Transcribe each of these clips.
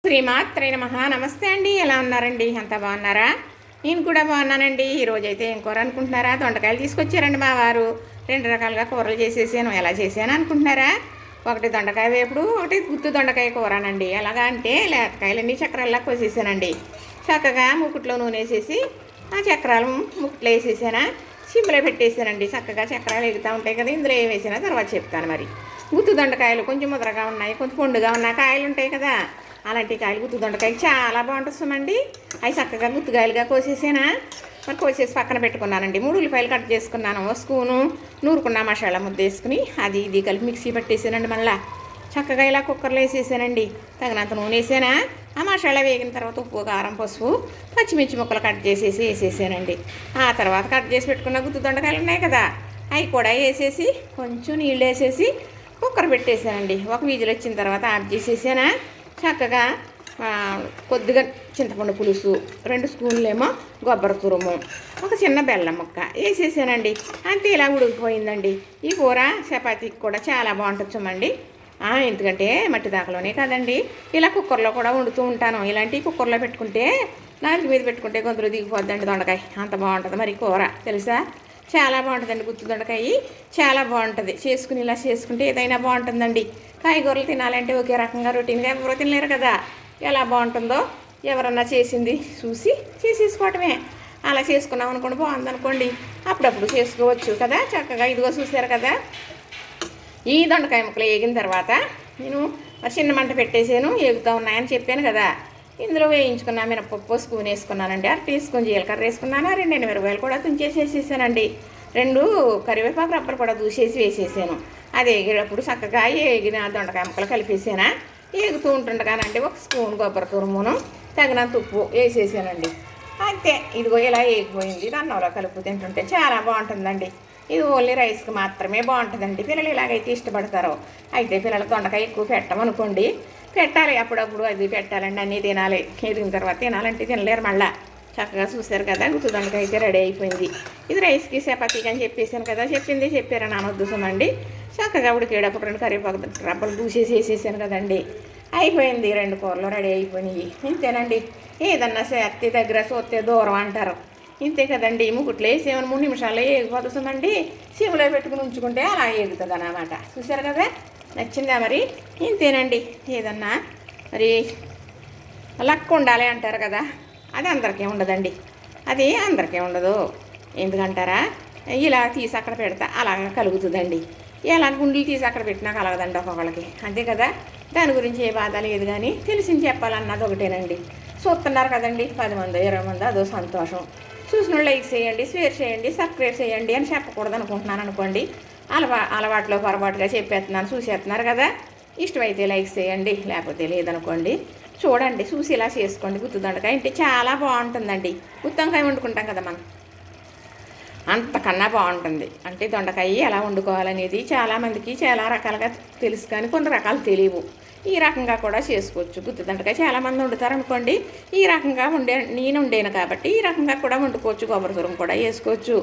శ్రీమాత్రే నమః. నమస్తే అండి, ఎలా ఉన్నారండి? అంతా బాగున్నారా? నేను కూడా బాగున్నానండి. ఈరోజైతే ఏం కూర అనుకుంటున్నారా? దొండకాయలు తీసుకొచ్చారండి మా వారు. 2 రకాలుగా కూరలు చేసేసాను. ఎలా చేశాను అనుకుంటున్నారా? ఒకటి దొండకాయ వేపుడు, ఒకటి గుత్తి దొండకాయ కూరనండి. ఎలాగా అంటే లేతకాయలన్నీ చక్రాల్లా కోసేసానండి. చక్కగా ముక్కుట్లో నూనె వేసేసి ఆ చక్రాలు ముక్కుట్లో వేసేసానా, సిమ్లో పెట్టేసానండి. చక్కగా చక్రాలు ఎగుతూ ఉంటాయి కదా, ఇందులో ఏం వేసినా తర్వాత చెప్తాను. మరి గుత్తి దొండకాయలు కొంచెం ముద్రగా ఉన్నాయి, కొంచెం పండుగా ఉన్న కాయలు ఉంటాయి కదా, అలాంటి కాయలు గుత్తి దొండకాయ చాలా బాగుంటుందండి. అవి చక్కగా గుత్తికాయలుగా కోసేసానా, మరి కోసేసి పక్కన పెట్టుకున్నానండి. 3 ఉల్లిపాయలు కట్ చేసుకున్నాను. ఒక స్పూను నూరుకున్న మసాలా ముద్ద వేసుకుని అది ఇది కలిపి మిక్సీ పట్టేసానండి. మళ్ళీ చక్కగా ఇలా కుక్కర్లో వేసేసానండి. తగినంత నూనె వేసానా, ఆ మసాలా వేగిన తర్వాత ఉప్పు, కారం, పసుపు, పచ్చిమిర్చి ముక్కలు కట్ చేసేసి వేసేసానండి. ఆ తర్వాత కట్ చేసి పెట్టుకున్న గుత్తి దొండకాయలు ఉన్నాయి కదా, అవి కూడా వేసేసి కొంచెం నీళ్ళు వేసేసి కుక్కర్ పెట్టేసానండి. ఒక విజిల్ వచ్చిన తర్వాత ఆఫ్ చేసేసానా. చక్కగా కొద్దిగా చింతపండు పులుసు, 2 స్పూన్లేమో కొబ్బరి తురుము, ఒక చిన్న బెల్లం ముక్క వేసేసానండి. అంతే, ఇలా ఉడికిపోయిందండి. ఈ కూర చపాతీకి కూడా చాలా బాగుంటుందండి. ఎందుకంటే మట్టి దాకలోనే కదండి, ఇలా కుక్కర్లో కూడా వండుతూ ఉంటాను. ఇలాంటి కుక్కర్లో పెట్టుకుంటే, నాలుగు మీద పెట్టుకుంటే గొంతులు దిగిపోద్దండి దొండకాయ. అంత బాగుంటుంది మరి కూర, తెలుసా? చాలా బాగుంటుందండి. గుత్తి దొండకాయ చాలా బాగుంటుంది. చేసుకుని ఇలా చేసుకుంటే ఏదైనా బాగుంటుందండి. కాయగూరలు తినాలంటే ఒకే రకంగా రొటీన్గా ఎవరో తినలేరు కదా. ఎలా బాగుంటుందో ఎవరన్నా చేసింది చూసి చేసేసుకోవటమే. అలా చేసుకున్నాం అనుకోండి, బాగుందనుకోండి, అప్పుడప్పుడు చేసుకోవచ్చు కదా. చక్కగా ఇదిగో చూసారు కదా, ఈ దొండకాయ ముక్కలు వేగిన తర్వాత నేను చిన్న మంట పెట్టేసాను, వేగుతూ ఉన్నాయని చెప్పాను కదా. ఇందులో వేయించుకున్నా మినపప్పు స్పూన్ వేసుకున్నానండి. 1 టీ స్పూన్ జీలకర్ర వేసుకున్నాను. 2 ఎండుమిరపకాయలు కూడా తుంచేసేసేసానండి. 2 కరివేపాకు రబ్బలు కూడా దూసేసి వేసేసాను. అది వేగేటప్పుడు చక్కగా వేగిన దొండకాయ ముక్కలు కలిపేసానా. వేగుతూ ఉంటుండగానండి 1 స్పూన్ కొబ్బరి తురుమును, తగినంత ఉప్పు వేసేసానండి. అంతే, ఇదిగో ఇలా వేగిపోయింది. అన్నంలో కలుపు తింటుంటే చాలా బాగుంటుందండి. ఇది ఓన్లీ రైస్కి మాత్రమే బాగుంటుందండి. పిల్లలు ఇలాగైతే ఇష్టపడతారు. అయితే పిల్లలకు దొండకాయ ఎక్కువ పెట్టమనుకోండి, పెట్టాలి అప్పుడప్పుడు. అది పెట్టాలండి, అన్నీ తినాలి. ఎదిగిన తర్వాత తినాలంటే తినలేరు మళ్ళీ. చక్కగా చూశారు కదా, గుత్తి దొండకాయ అయితే రెడీ అయిపోయింది. ఇది రైస్కి చపాతీకి అని చెప్పేసాను కదా, చెప్పారని అనొద్దుసమండి. చక్కగా ఉడికేటప్పుడు 2 కరివేపాకు రబ్బలు దూసేసి వేసేసాను కదండి. అయిపోయింది, 2 కూరలు రెడీ అయిపోయినాయి. ఇంతేనండి. ఏదన్నా అత్తి దగ్గర చూస్తే దూరం అంటారు. ఇంతే కదండి. ముకుట్లో వేసేమని 3 నిమిషాల్లో ఏగిపోతుందండి. సిమ్లో పెట్టుకుని ఉంచుకుంటే అలా ఏగుతుంది అన్నమాట. చూసారు కదా, నచ్చిందా మరి? ఇంతేనండి. ఏదన్నా మరి లక్ ఉండాలి అంటారు కదా, అది అందరికీ ఉండదండి. అది అందరికీ ఉండదు. ఎందుకంటారా, ఇలా తీసి అక్కడ పెడతా అలాగా కలుగుతుందండి. ఎలా గుండెలు తీసి అక్కడ పెట్టినా కలగదండి ఒక్కొక్కళ్ళకి, అంతే కదా. దాని గురించి ఏ బాధ లేదు, కానీ తెలిసింది చెప్పాలన్నది ఒకటేనండి. చూస్తున్నారు కదండి, 10 మంది 20 మంది, అదో సంతోషం. చూసిన లైక్ చేయండి, షేర్ చేయండి, సబ్స్క్రైబ్ చేయండి అని చెప్పకూడదు అనుకుంటున్నాను అనుకోండి. అలవాట్లో పొరపాటుగా చెప్పేస్తున్నాను, చూసేస్తున్నారు కదా. ఇష్టమైతే లైక్ చేయండి, లేకపోతే లేదనుకోండి. చూడండి, చూసి ఇలా చేసుకోండి. గుత్తి దొండకాయ అంటే చాలా బాగుంటుందండి. గుత్తొంకాయ వండుకుంటాం కదా మనం, అంతకన్నా బాగుంటుంది. అంటే దొండకాయ ఎలా వండుకోవాలనేది చాలామందికి చాలా రకాలుగా తెలుసు, కానీ కొన్ని రకాలు తెలియవు. ఈ రకంగా కూడా చేసుకోవచ్చు. గుత్తి దొండకాయ చాలామంది వండుతారు అనుకోండి. ఈ రకంగా నేను వండాను కాబట్టి ఈ రకంగా కూడా వండుకోవచ్చు. కొబ్బరి తురుము కూడా వేసుకోవచ్చు.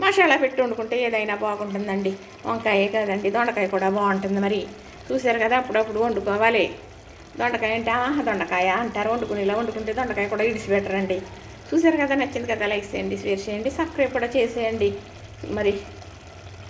మసాలా పెట్టి వండుకుంటే ఏదైనా బాగుంటుందండి. వంకాయే కదండి, దొండకాయ కూడా బాగుంటుంది. మరి చూసారు కదా, అప్పుడప్పుడు వండుకోవాలి. దొండకాయ అంటే దొండకాయ అంటారు, ఇలా వండుకుంటే దొండకాయ కూడా ఇడిచిపెట్టరండి. చూసారు కదా, నచ్చింది కదా, లైక్ చేయండి, షేర్ చేయండి, సబ్స్క్రైబ్ కూడా చేసేయండి. మరి